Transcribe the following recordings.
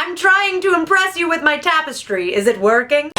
I'm trying to impress you with my tapestry. Is it working?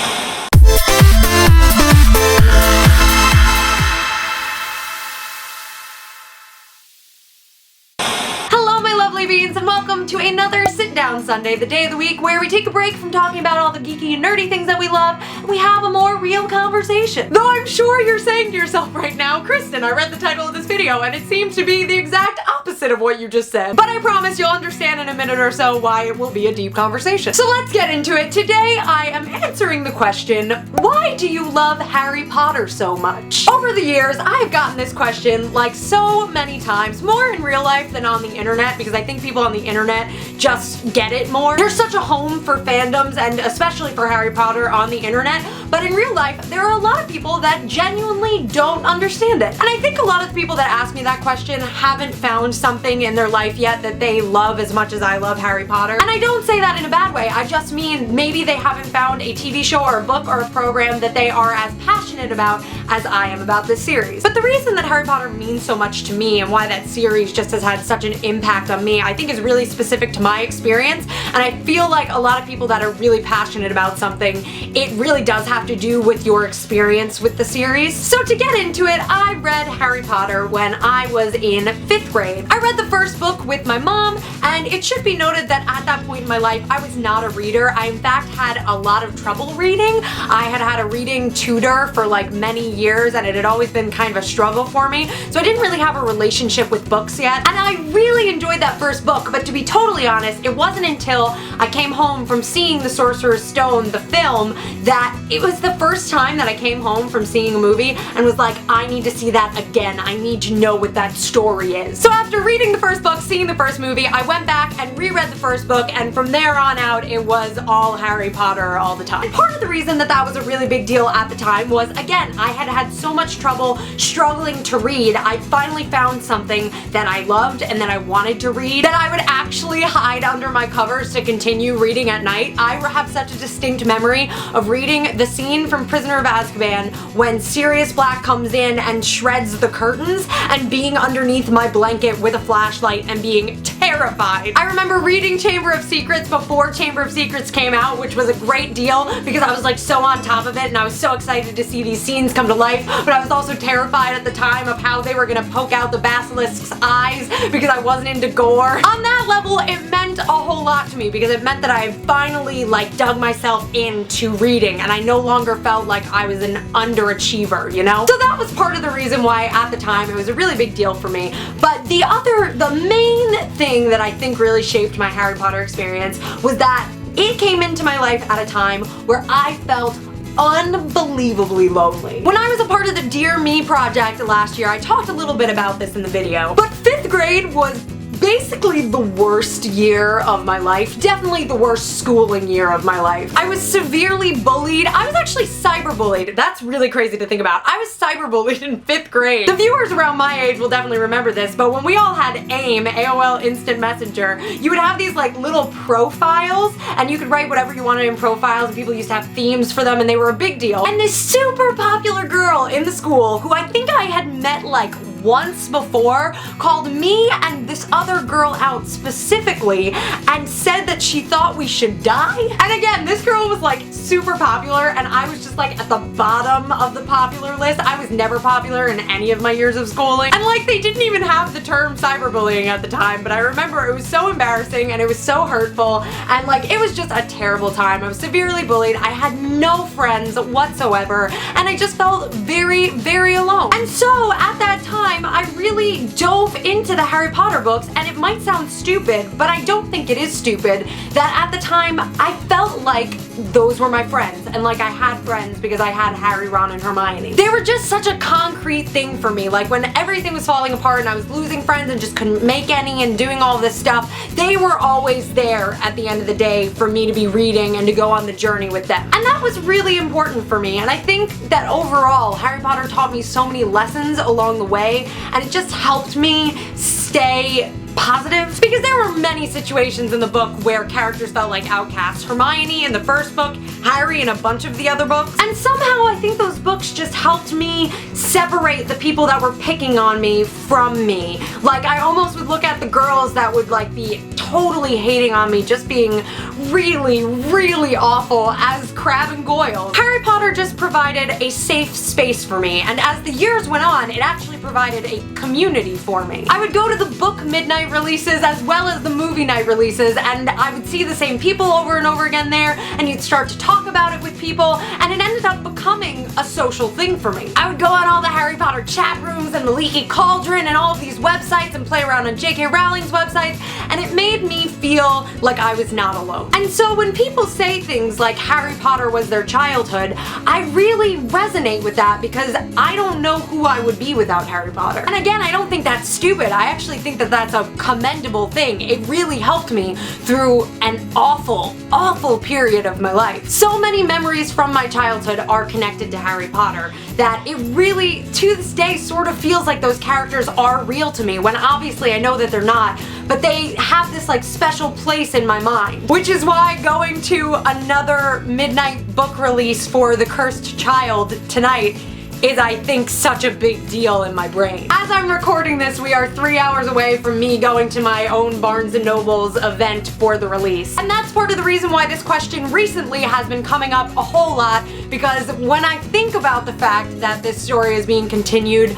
Beans, and welcome to another Sit Down Sunday, the day of the week where we take a break from talking about all the geeky and nerdy things that we love, and we have a more real conversation. Though I'm sure you're saying to yourself right now, Kristen, I read the title of this video and it seems to be the exact opposite of what you just said. But I promise you'll understand in a minute or so why it will be a deep conversation. So let's get into it. Today I am answering the question, why do you love Harry Potter so much? Over the years, I have gotten this question like so many times, more in real life than on the internet, because I think people on the internet just get it more. There's such a home for fandoms, and especially for Harry Potter on the internet, but in real life, there are a lot of people that genuinely don't understand it. And I think a lot of the people that ask me that question haven't found something in their life yet that they love as much as I love Harry Potter. And I don't say that in a bad way, I just mean maybe they haven't found a TV show or a book or a program that they are as passionate about as I am about this series. But the reason that Harry Potter means so much to me and why that series just has had such an impact on me, I think is really specific to my experience, and I feel like a lot of people that are really passionate about something, it really does have to do with your experience with the series. So to get into it, I read Harry Potter when I was in 5th grade. I read the first book with my mom, and it should be noted that at that point in my life, I was not a reader. I in fact had a lot of trouble reading. I had had a reading tutor for like many years, and it had always been kind of a struggle for me, so I didn't really have a relationship with books yet. And I really enjoyed that first book, but to be totally honest, it wasn't until I came home from seeing The Sorcerer's Stone, the film, that it was the first time that I came home from seeing a movie and was like, I need to see that again. I need to know what that story is. So after reading the first book, seeing the first movie, I went back and reread the first book, and from there on out, it was all Harry Potter all the time. And part of the reason that that was a really big deal at the time was, again, I had had so much trouble struggling to read. I finally found something that I loved and that I wanted to read, that I would actually hide under my covers to continue reading at night. I have such a distinct memory of reading the scene from Prisoner of Azkaban when Sirius Black comes in and shreds the curtains, and being underneath my blanket with a flashlight and being terrified. I remember reading Chamber of Secrets before Chamber of Secrets came out, which was a great deal because I was like so on top of it and I was so excited to see these scenes come to life, but I was also terrified at the time of how they were gonna poke out the basilisk's eyes because I wasn't into gore. On that level, it meant a whole lot to me because it meant that I finally like dug myself into reading and I no longer felt like I was an underachiever, you know? So that was part of the reason why at the time it was a really big deal for me. But the main thing that I think really shaped my Harry Potter experience was that it came into my life at a time where I felt unbelievably lonely. When I was a part of the Dear Me project last year, I talked a little bit about this in the video, but 5th grade was basically the worst year of my life. Definitely the worst schooling year of my life. I was severely bullied. I was actually cyberbullied. That's really crazy to think about. I was cyberbullied in 5th grade. The viewers around my age will definitely remember this, but when we all had AIM, AOL Instant Messenger, you would have these like little profiles and you could write whatever you wanted in profiles, and people used to have themes for them and they were a big deal. And this super popular girl in the school, who I think I had met like once before, called me and this other girl out specifically and said that she thought we should die. And again, this girl was like super popular and I was just like at the bottom of the popular list. I was never popular in any of my years of schooling. And like they didn't even have the term cyberbullying at the time, but I remember it was so embarrassing and it was so hurtful and like it was just a terrible time. I was severely bullied. I had no friends whatsoever and I just felt very, very alone. And so at that time, I really dove into the Harry Potter books, and it might sound stupid, but I don't think it is stupid, that at the time I felt like those were my friends, and like I had friends because I had Harry, Ron, and Hermione. They were just such a concrete thing for me. Like when everything was falling apart and I was losing friends and just couldn't make any and doing all this stuff, they were always there at the end of the day for me to be reading and to go on the journey with them. And that was really important for me, and I think that overall Harry Potter taught me so many lessons along the way, and it just helped me stay positive, because there were many situations in the book where characters felt like outcasts. Hermione in the first book, Harry in a bunch of the other books, and somehow I think those books just helped me separate the people that were picking on me from me. Like I almost would look at the girls that would like be totally hating on me, just being really, really awful as Crabbe and Goyle. Harry Potter just provided a safe space for me, and as the years went on, it actually provided a community for me. I would go to the book midnight releases as well as the movie night releases, and I would see the same people over and over again there, and you'd start to talk about it with people, and it ended up becoming a social thing for me. I would go on all the Harry Potter chat rooms and the Leaky Cauldron and all of these websites and play around on J.K. Rowling's websites, and it made me feel like I was not alone. And so when people say things like Harry Potter was their childhood, I really resonate with that because I don't know who I would be without Harry Potter. And again, I don't think that's stupid. I actually think that that's a commendable thing. It really helped me through an awful, awful period of my life. So many memories from my childhood are connected to Harry Potter that it really, to this day, sort of feels like those characters are real to me, when obviously I know that they're not, but they have this like special place in my mind. Which is why going to another midnight book release for The Cursed Child tonight is, I think, such a big deal in my brain. As I'm recording this, we are 3 hours away from me going to my own Barnes & Noble's event for the release. And that's part of the reason why this question recently has been coming up a whole lot, because when I think about the fact that this story is being continued,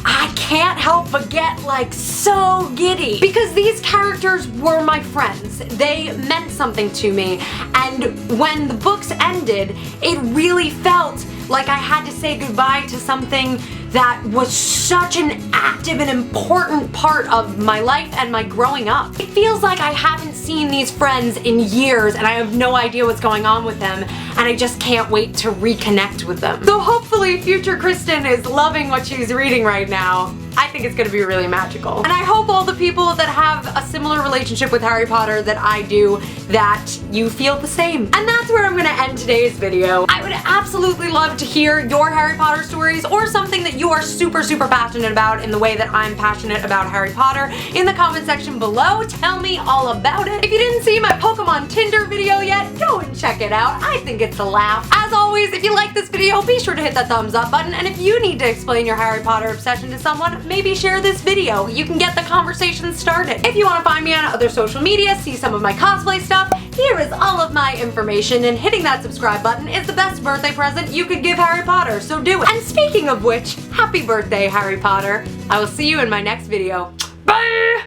I can't help but get like so giddy, because these characters were my friends. They meant something to me, and when the books ended, it really felt like I had to say goodbye to something that was such an active and important part of my life and my growing up. It feels like I haven't seen these friends in years and I have no idea what's going on with them, and I just can't wait to reconnect with them. So hopefully future Kristen is loving what she's reading right now. I think it's gonna be really magical. And I hope all the people that have a similar relationship with Harry Potter that I do, that you feel the same. And that's where I'm gonna end today's video. I would absolutely love to hear your Harry Potter stories, or something that you are super, super passionate about in the way that I'm passionate about Harry Potter, in the comment section below. Tell me all about it. If you didn't see my Pokemon Tinder video yet, go and check it out. I think it's a laugh. As always, if you like this video, be sure to hit that thumbs up button, and if you need to explain your Harry Potter obsession to someone, maybe share this video. You can get the conversation started. If you want to find me on other social media, see some of my cosplay stuff, here is all of my information, and hitting that subscribe button is the best birthday present you could give Harry Potter, so do it. And speaking of which, happy birthday, Harry Potter. I will see you in my next video. Bye!